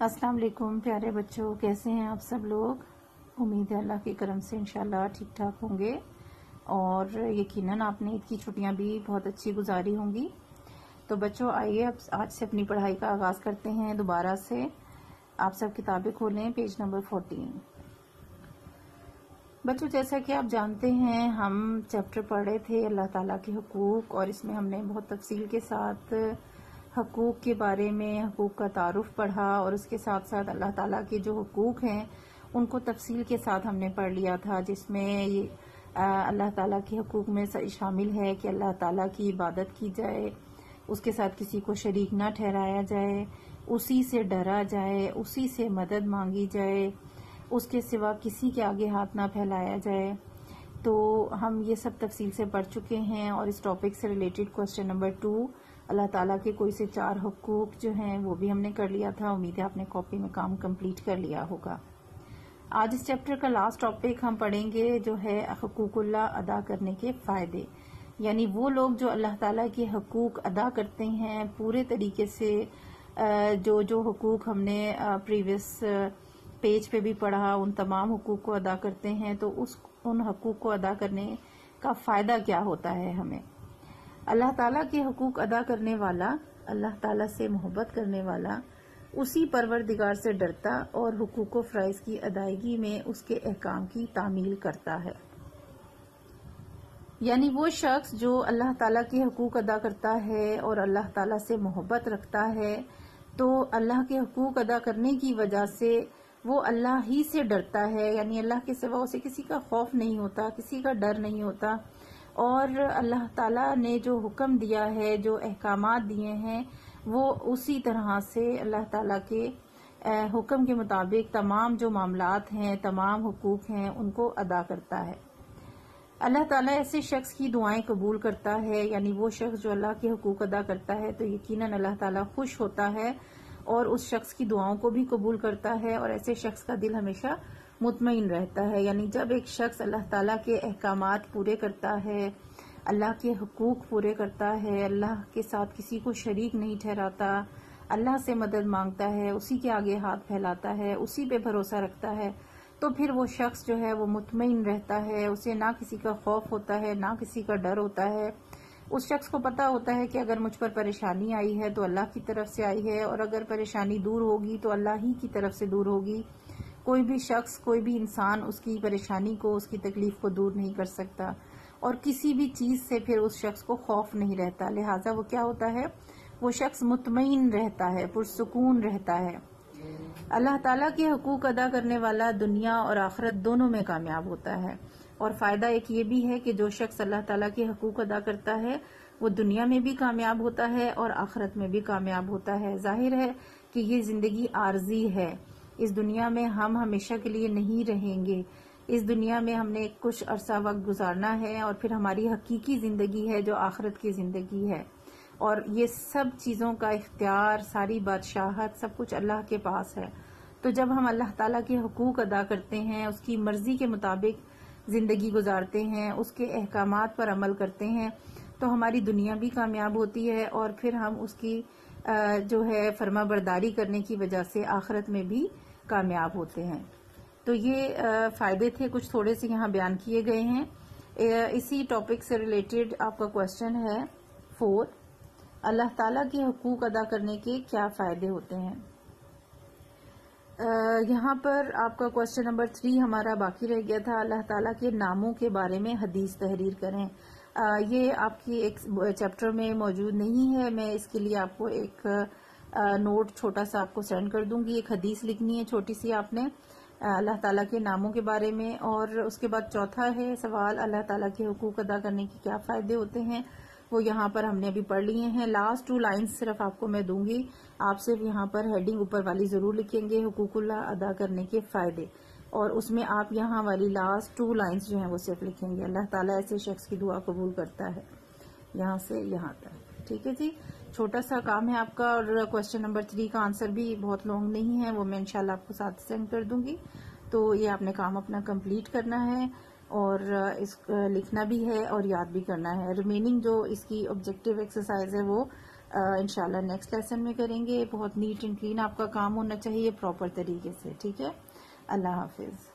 السلام علیکم پیارے بچوں، کیسے ہیں آپ سب لوگ؟ امید ہے اللہ کے کرم سے انشاءاللہ ٹھیک ٹھاک ہوں گے اور یقیناً آپ نے عید کی چھٹیاں بھی بہت اچھی گزاری ہوں گی۔ تو بچوں آئیے اب آج سے اپنی پڑھائی کا آغاز کرتے ہیں دوبارہ سے۔ آپ سب کتابیں کھولیں، پیج نمبر 14۔ بچوں جیسا کہ آپ جانتے ہیں ہم چیپٹر پڑھ رہے تھے اللہ تعالیٰ کے حقوق، اور اس میں ہم نے بہت تفصیل کے ساتھ حقوق کے بارے میں حقوق کا تعارف پڑھا، اور اس کے ساتھ ساتھ اللہ تعالیٰ کے جو حقوق ہیں ان کو تفصیل کے ساتھ ہم نے پڑھ لیا تھا، جس میں اللہ تعالیٰ کے حقوق میں شامل ہے کہ اللہ تعالیٰ کی عبادت کی جائے، اس کے ساتھ کسی کو شریک نہ ٹھہرایا جائے، اسی سے ڈرا جائے، اسی سے مدد مانگی جائے، اس کے سوا کسی کے آگے ہاتھ نہ پھیلایا جائے۔ تو ہم یہ سب تفصیل سے پڑھ چکے ہیں، اور اس ٹاپک سے ریلیٹڈ کوسچن نمبر 2 اللہ تعالیٰ کے کوئی سے 4 حقوق جو ہیں وہ بھی ہم نے کر لیا تھا۔ امید ہے آپ نے کاپی میں کام کمپلیٹ کر لیا ہوگا۔ آج اس چیپٹر کا لاسٹ ٹاپک ہم پڑھیں گے جو ہے حقوق اللہ ادا کرنے کے فائدے، یعنی وہ لوگ جو اللہ تعالیٰ کے حقوق ادا کرتے ہیں پورے طریقے سے، جو حقوق ہم نے پریویس پیج پہ بھی پڑھا، ان تمام حقوق کو ادا کرتے ہیں، تو ان حقوق کو ادا کرنے کا فائدہ کیا ہوتا ہے ہمیں۔ اللہ تعالیٰ کے حقوق ادا کرنے والا، اللہ تعالیٰ سے محبت کرنے والا اسی پروردگار سے ڈرتا اور حقوق و فرائض کی ادائیگی میں اس کے احکام کی تعمیل کرتا ہے۔ یعنی وہ شخص جو اللہ تعالیٰ کے حقوق ادا کرتا ہے اور اللہ تعالیٰ سے محبت رکھتا ہے، تو اللہ کے حقوق ادا کرنے کی وجہ سے وہ اللہ ہی سے ڈرتا ہے، یعنی اللہ کے سوا اسے کسی کا خوف نہیں ہوتا، کسی کا ڈر نہیں ہوتا، اور اللہ تعالیٰ نے جو حکم دیا ہے، جو احکامات دیے ہیں، وہ اسی طرح سے اللہ تعالیٰ کے حکم کے مطابق تمام جو معاملات ہیں، تمام حقوق ہیں، ان کو ادا کرتا ہے۔ اللہ تعالیٰ ایسے شخص کی دعائیں قبول کرتا ہے، یعنی وہ شخص جو اللہ کے حقوق ادا کرتا ہے تو یقیناً اللہ تعالیٰ خوش ہوتا ہے اور اس شخص کی دعاؤں کو بھی قبول کرتا ہے، اور ایسے شخص کا دل ہمیشہ مطمئن رہتا ہے۔ یعنی جب ایک شخص اللہ تعالیٰ کے احکامات پورے کرتا ہے، اللہ کے حقوق پورے کرتا ہے، اللہ کے ساتھ کسی کو شریک نہیں ٹھہراتا، اللہ سے مدد مانگتا ہے، اسی کے آگے ہاتھ پھیلاتا ہے، اسی پہ بھروسہ رکھتا ہے، تو پھر وہ شخص جو ہے وہ مطمئن رہتا ہے، اسے نہ کسی کا خوف ہوتا ہے، نہ کسی کا ڈر ہوتا ہے۔ اس شخص کو پتا ہوتا ہے کہ اگر مجھ پر پریشانی آئی ہے تو اللہ کی طرف سے آئی ہے، اور اگر پریشانی دور ہوگی تو اللہ ہی کی طرف سے دور ہوگی۔ کوئی بھی شخص، کوئی بھی انسان اس کی پریشانی کو، اس کی تکلیف کو دور نہیں کر سکتا، اور کسی بھی چیز سے پھر اس شخص کو خوف نہیں رہتا، لہٰذا وہ کیا ہوتا ہے، وہ شخص مطمئن رہتا ہے، پرسکون رہتا ہے۔ اللہ تعالیٰ کے حقوق ادا کرنے والا دنیا اور آخرت دونوں میں کامیاب ہوتا ہے، اور فائدہ ایک یہ بھی ہے کہ جو شخص اللہ تعالیٰ کے حقوق ادا کرتا ہے وہ دنیا میں بھی کامیاب ہوتا ہے اور آخرت میں بھی کامیاب ہوتا ہے۔ ظاہر ہے کہ یہ زندگی عارضی ہے، اس دنیا میں ہم ہمیشہ کے لیے نہیں رہیں گے، اس دنیا میں ہم نے کچھ عرصہ وقت گزارنا ہے، اور پھر ہماری حقیقی زندگی ہے جو آخرت کی زندگی ہے، اور یہ سب چیزوں کا اختیار، ساری بادشاہت، سب کچھ اللہ کے پاس ہے۔ تو جب ہم اللہ تعالیٰ کے حقوق ادا کرتے ہیں، اس کی مرضی کے مطابق زندگی گزارتے ہیں، اس کے احکامات پر عمل کرتے ہیں، تو ہماری دنیا بھی کامیاب ہوتی ہے، اور پھر ہم اس کی جو ہے فرما برداری کرنے کی وجہ سے آخرت میں بھی کامیاب ہوتے ہیں۔ تو یہ فائدے تھے، کچھ تھوڑے سے یہاں بیان کیے گئے ہیں۔ اسی ٹاپک سے ریلیٹڈ آپ کا کوشچن ہے 4، اللہ تعالیٰ کے حقوق ادا کرنے کے کیا فائدے ہوتے ہیں؟ یہاں پر آپ کا کوشچن نمبر 3 ہمارا باقی رہ گیا تھا، اللہ تعالیٰ کے ناموں کے بارے میں حدیث تحریر کریں۔ یہ آپ کی ایک چیپٹر میں موجود نہیں ہے، میں اس کے لیے آپ کو ایک نوٹ چھوٹا سا آپ کو سینڈ کر دوں گی، ایک حدیث لکھنی ہے چھوٹی سی آپ نے اللہ تعالیٰ کے ناموں کے بارے میں، اور اس کے بعد چوتھا ہے سوال اللہ تعالیٰ کے حقوق ادا کرنے کے کیا فائدے ہوتے ہیں، وہ یہاں پر ہم نے ابھی پڑھ لیے ہیں۔ لاسٹ 2 لائنز صرف آپ کو میں دوں گی، آپ صرف یہاں پر ہیڈنگ اوپر والی ضرور لکھیں گے، حقوق اللہ ادا کرنے کے فائدے، اور اس میں آپ یہاں والی لاسٹ 2 لائنز جو ہیں وہ صرف لکھیں گے، اللہ تعالیٰ ایسے شخص کی دعا قبول کرتا ہے، یہاں سے یہاں تک۔ ٹھیک ہے جی، چھوٹا سا کام ہے آپ کا، اور کوشچن نمبر 3 کا آنسر بھی بہت لانگ نہیں ہے، وہ میں انشاءاللہ آپ کو ساتھ سینڈ کر دوں گی۔ تو یہ آپ نے کام اپنا کمپلیٹ کرنا ہے، اور اس لکھنا بھی ہے اور یاد بھی کرنا ہے۔ ریمیننگ جو اس کی آبجیکٹیو ایکسرسائز ہے وہ انشاءاللہ نیکسٹ لیسن میں کریں گے. بہت نیٹ اینڈ کلین آپ کا کام ہونا چاہیے پراپر طریقے سے. ٹھیک ہے, اللہ حافظ.